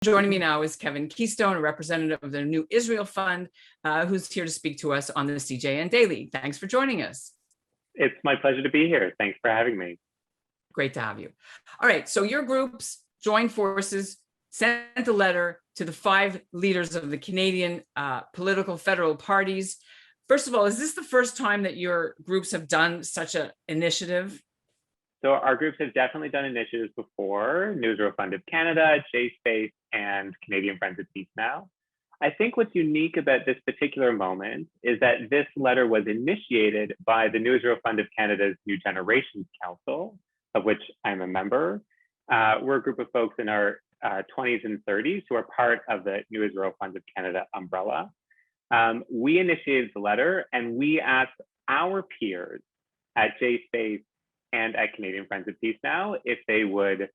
Joining me now is Kevin Keystone, a representative of the New Israel Fund, who's here to speak to us on the CJN Daily. Thanks for joining us. It's my pleasure to be here. Thanks for having me. Great to have you. All right, so your groups joined forces, sent a letter to the 5 leaders of the Canadian political federal parties. First of all, is this the first time that your groups have done such an initiative? So our groups have definitely done initiatives before, New Israel Fund of Canada, JSpace, and Canadian Friends of Peace Now. I think what's unique about this particular moment is that this letter was initiated by the New Israel Fund of Canada's New Generations Council, of which I'm a member. We're a group of folks in our 20s and 30s who are part of the New Israel Fund of Canada umbrella. We initiated the letter and we asked our peers at JSpace and at Canadian Friends of Peace Now if they would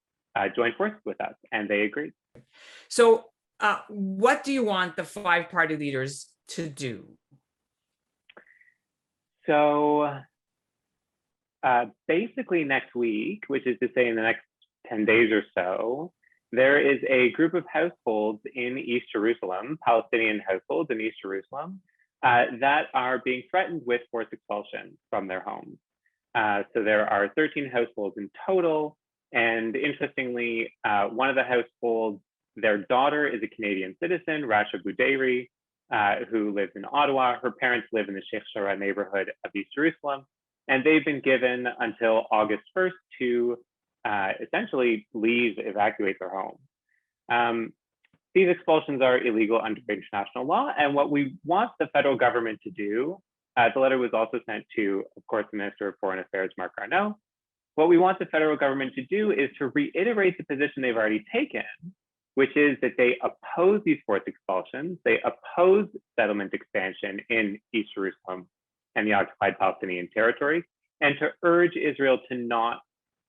join forces with us, and they agreed. So what do you want the 5 party leaders to do? So basically next week, which is to say in the next 10 days or so, there is a group of households in East Jerusalem, Palestinian households in East Jerusalem, that are being threatened with forced expulsion from their homes. So there are 13 households in total. And interestingly, one of the households, their daughter is a Canadian citizen, Rasha Bouderi, who lives in Ottawa. Her parents live in the Sheikh Jarrah neighborhood of East Jerusalem. And they've been given until August 1st to essentially evacuate their home. These expulsions are illegal under international law. And what we want the federal government to do, the letter was also sent to, of course, the Minister of Foreign Affairs, Mark Garneau. What we want the federal government to do is to reiterate the position they've already taken, which is that they oppose these forced expulsions, they oppose settlement expansion in East Jerusalem and the occupied Palestinian territories, and to urge Israel to not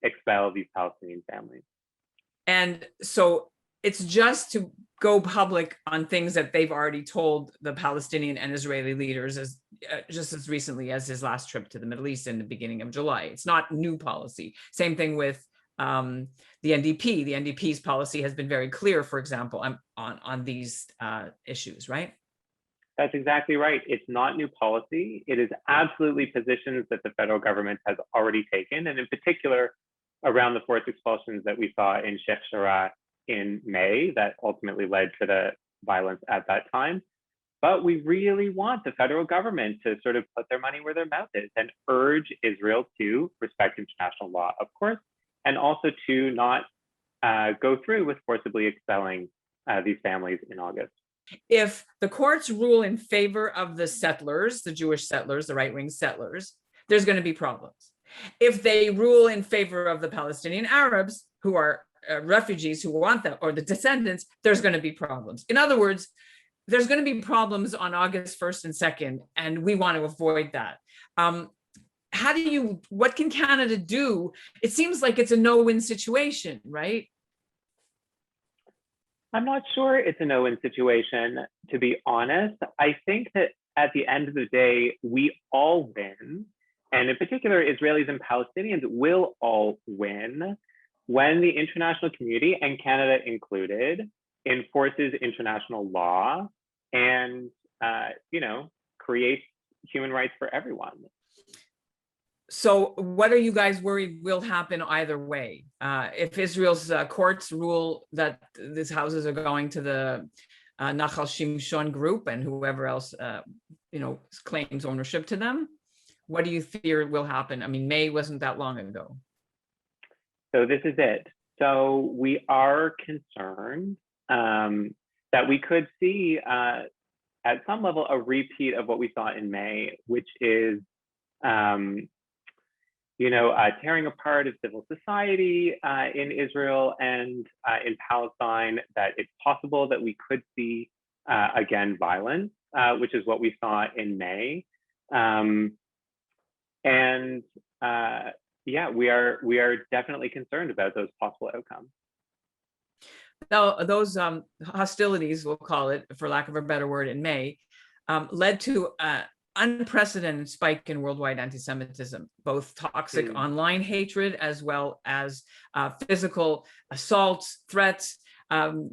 expel these Palestinian families. And so it's just to go public on things that they've already told the Palestinian and Israeli leaders just as recently as his last trip to the Middle East in the beginning of July. It's not new policy. Same thing with the NDP. The NDP's policy has been very clear, for example, on these issues, right? That's exactly right. It's not new policy. It is absolutely positions that the federal government has already taken, and in particular, around the forced expulsions that we saw in Sheikh Jarrah in May that ultimately led to the violence at that time. But we really want the federal government to sort of put their money where their mouth is and urge Israel to respect international law, of course, and also to not go through with forcibly expelling these families in August. If the courts rule in favor of the settlers, the Jewish settlers, the right-wing settlers, there's going to be problems. If they rule in favor of the Palestinian Arabs, who are refugees who want them, or the descendants, there's going to be problems. In other words, there's going to be problems on August 1st and 2nd, and we want to avoid that. What can Canada do? It seems like it's a no-win situation, right? I'm not sure it's a no-win situation, to be honest. I think that at the end of the day, we all win. And in particular, Israelis and Palestinians will all win when the international community, and Canada included, enforces international law and creates human rights for everyone. So what are you guys worried will happen either way? If Israel's courts rule that these houses are going to the Nachal Shimshon group and whoever else claims ownership to them, what do you fear will happen? I mean, May wasn't that long ago. So this is it. So we are concerned that we could see at some level a repeat of what we saw in May, which is tearing apart of civil society in Israel and in Palestine, that it's possible that we could see again violence, which is what we saw in May. We are definitely concerned about those possible outcomes. Now, those hostilities, we'll call it, for lack of a better word, in May, led to unprecedented spike in worldwide anti-Semitism, both toxic online hatred as well as physical assaults, threats.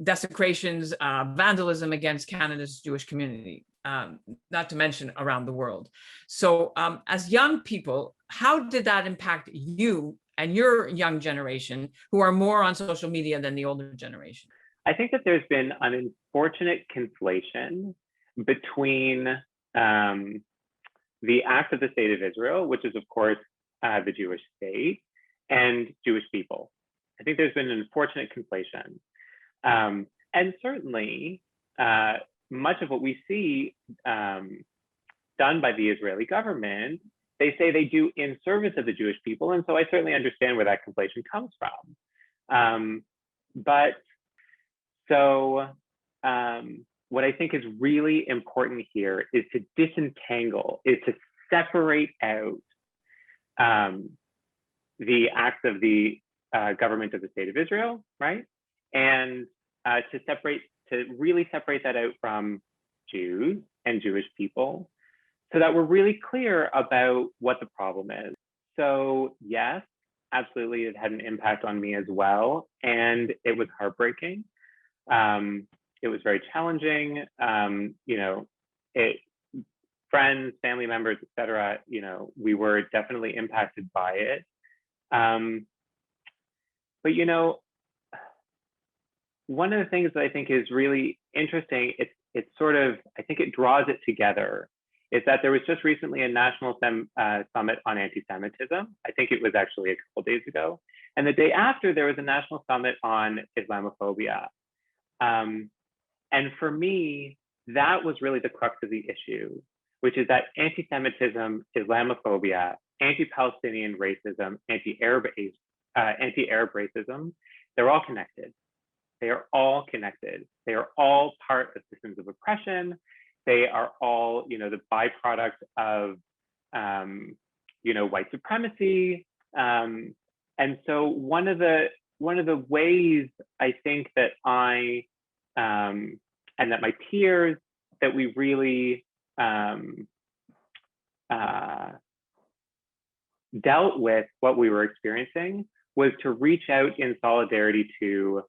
desecrations, vandalism against Canada's Jewish community, not to mention around the world. So as young people, how did that impact you and your young generation who are more on social media than the older generation? I think that there's been an unfortunate conflation between the act of the state of Israel, which is, of course, the Jewish state, and Jewish people. I think there's been an unfortunate conflation. And certainly, much of what we see done by the Israeli government, they say they do in service of the Jewish people. And so I certainly understand where that conflation comes from. What I think is really important here is to disentangle, is to separate out the acts of the government of the state of Israel, right? And to really separate that out from Jews and Jewish people, so that we're really clear about what the problem is. So yes, absolutely, it had an impact on me as well, and it was heartbreaking. It was very challenging. Friends, family members, etc. We were definitely impacted by it. But one of the things that I think is really interesting, it's sort of, I think it draws it together, is that there was just recently a national summit on anti-Semitism. I think it was actually a couple days ago. And the day after, there was a national summit on Islamophobia. And for me, that was really the crux of the issue, which is that anti-Semitism, Islamophobia, anti-Palestinian racism, anti-Arab racism, they're all connected. They are all connected. They are all part of systems of oppression. They are all, the byproduct of, white supremacy. And so one of the ways I think that I and that my peers, that we really dealt with what we were experiencing was to reach out in solidarity to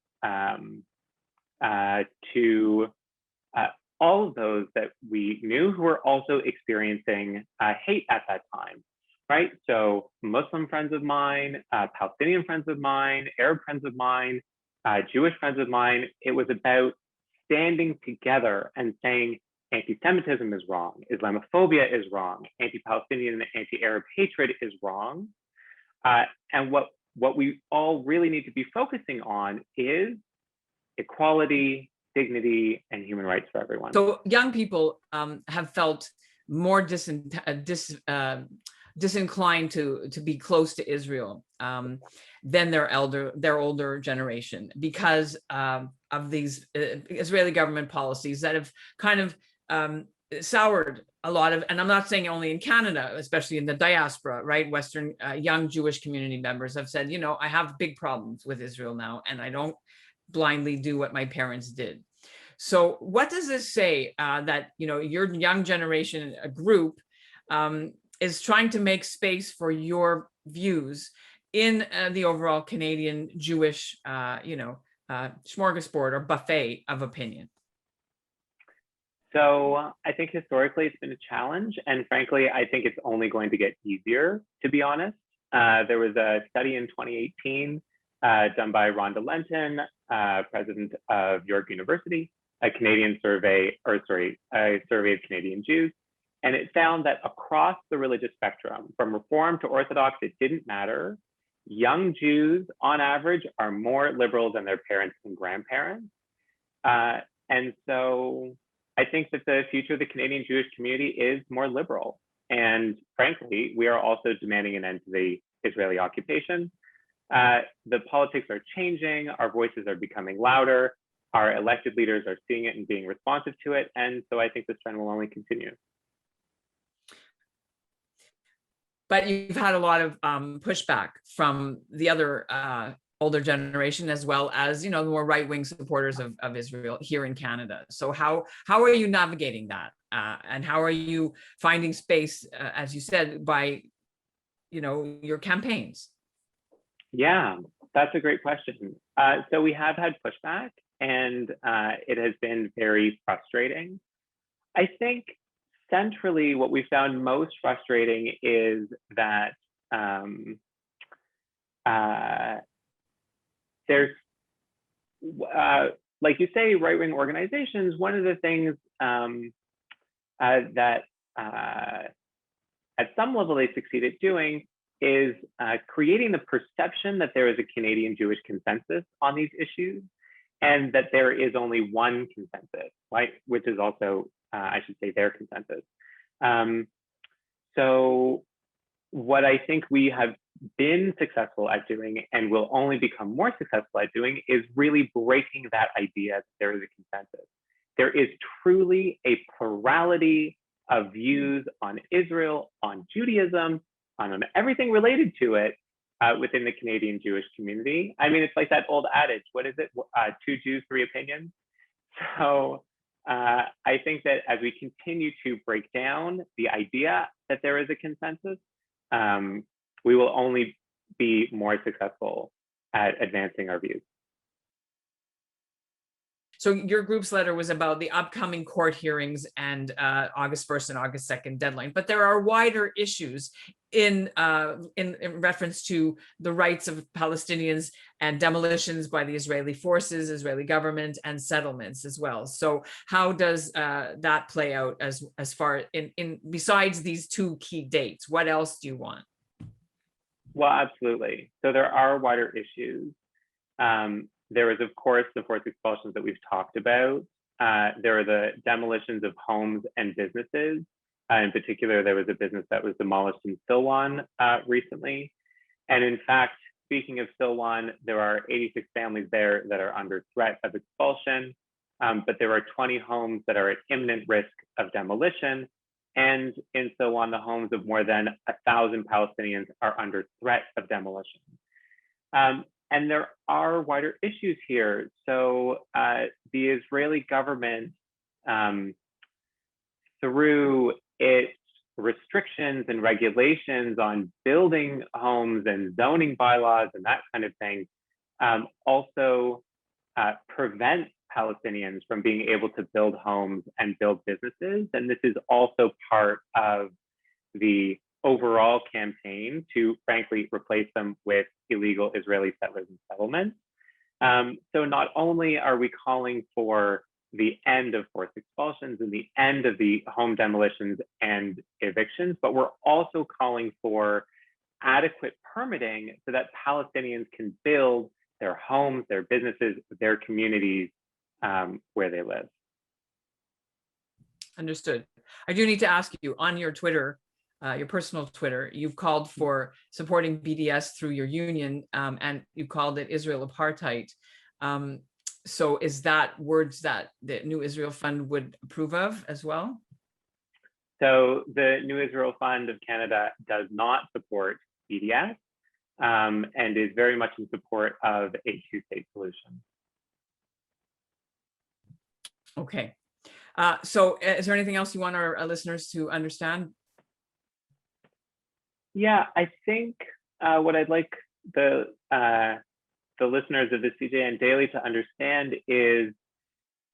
all of those that we knew who were also experiencing hate at that time, right? So Muslim friends of mine, Palestinian friends of mine, Arab friends of mine, Jewish friends of mine. It was about standing together and saying anti-Semitism is wrong, Islamophobia is wrong, anti-Palestinian and anti-Arab hatred is wrong. And what we all really need to be focusing on is equality, dignity, and human rights for everyone. So young people have felt more disinclined to be close to Israel than their older generation, because of these Israeli government policies that have kind of soured a lot of, and I'm not saying only in Canada, especially in the diaspora, right? Western young Jewish community members have said, I have big problems with Israel now, and I don't blindly do what my parents did. So what does this say that, your young generation group is trying to make space for your views in the overall Canadian Jewish, smorgasbord or buffet of opinion? So I think historically it's been a challenge, and frankly, I think it's only going to get easier, to be honest. There was a study in 2018 done by Rhonda Lenton, president of York University, a survey of Canadian Jews. And it found that across the religious spectrum, from Reform to Orthodox, it didn't matter. Young Jews, on average, are more liberal than their parents and grandparents. And so I think that the future of the Canadian Jewish community is more liberal. And frankly, we are also demanding an end to the Israeli occupation. The politics are changing, our voices are becoming louder, our elected leaders are seeing it and being responsive to it. And so I think this trend will only continue. But you've had a lot of pushback from the other older generation, as well as, the more right-wing supporters of Israel here in Canada. So how are you navigating that? And how are you finding space, as you said, by, your campaigns? Yeah, that's a great question. So we have had pushback, and it has been very frustrating. I think centrally, what we found most frustrating is that there's, like you say, right-wing organizations. One of the things that at some level they succeed at doing is creating the perception that there is a Canadian Jewish consensus on these issues, and that there is only one consensus, right? Which is also, I should say, their consensus. So what I think we have been successful at doing and will only become more successful at doing is really breaking that idea that there is a consensus. There is truly a plurality of views on Israel, on Judaism, on everything related to it within the Canadian Jewish community. I mean, it's like that old adage, what is it? 2 Jews, 3 opinions. So I think that as we continue to break down the idea that there is a consensus, we will only be more successful at advancing our views. So your group's letter was about the upcoming court hearings and August 1st and August 2nd deadline, but there are wider issues in reference to the rights of Palestinians and demolitions by the Israeli forces, Israeli government, and settlements as well. So how does that play out as far in besides these 2 key dates? What else do you want? Well, absolutely. So there are wider issues. There is, of course, the forced expulsions that we've talked about. There are the demolitions of homes and businesses. In particular, there was a business that was demolished in Silwan recently. And in fact, speaking of Silwan, there are 86 families there that are under threat of expulsion, but there are 20 homes that are at imminent risk of demolition. And in Silwan, the homes of more than 1,000 Palestinians are under threat of demolition. And there are wider issues here. So the Israeli government, through its restrictions and regulations on building homes and zoning bylaws and that kind of thing, also prevents Palestinians from being able to build homes and build businesses. And this is also part of the overall campaign to, frankly, replace them with illegal Israeli settlers and settlements. So not only are we calling for the end of forced expulsions and the end of the home demolitions and evictions, but we're also calling for adequate permitting so that Palestinians can build their homes, their businesses, their communities where they live. Understood. I do need to ask you, on your Twitter, your personal Twitter, you've called for supporting BDS through your union, and you called it Israel apartheid. So is that words that the New Israel Fund would approve of as well? So the New Israel Fund of Canada does not support BDS and is very much in support of a 2-state solution. Okay. So is there anything else you want our listeners to understand? Yeah, I think what I'd like the listeners of the CJN Daily to understand is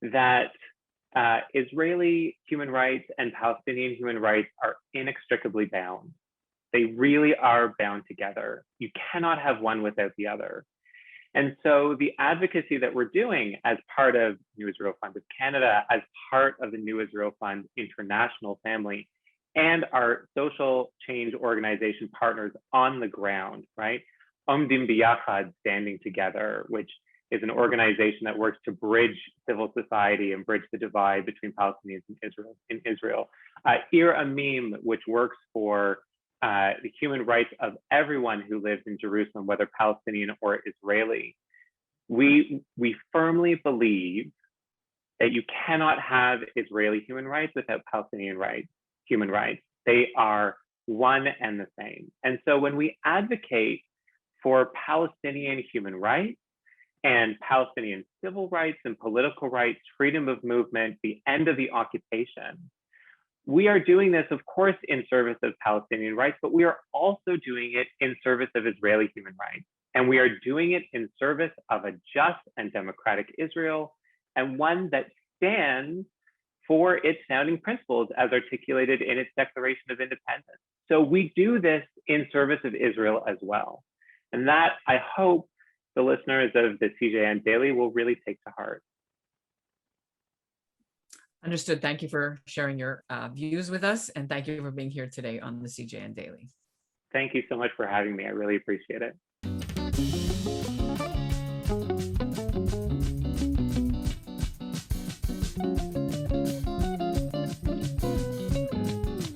that Israeli human rights and Palestinian human rights are inextricably bound. They really are bound together. You cannot have one without the other. And so the advocacy that we're doing as part of New Israel Fund of Canada, as part of the New Israel Fund international family, and our social change organization partners on the ground, right? Omdim Biyachad, standing together, which is an organization that works to bridge civil society and bridge the divide between Palestinians and Israel. Ir Amim, which works for the human rights of everyone who lives in Jerusalem, whether Palestinian or Israeli. We firmly believe that you cannot have Israeli human rights without Palestinian human rights. They are one and the same. And so when we advocate for Palestinian human rights and Palestinian civil rights and political rights, freedom of movement, the end of the occupation, we are doing this, of course, in service of Palestinian rights, but we are also doing it in service of Israeli human rights. And we are doing it in service of a just and democratic Israel and one that stands for its founding principles as articulated in its Declaration of Independence. So we do this in service of Israel as well. And that, I hope, the listeners of the CJN Daily will really take to heart. Understood. Thank you for sharing your views with us, and thank you for being here today on the CJN Daily. Thank you so much for having me. I really appreciate it.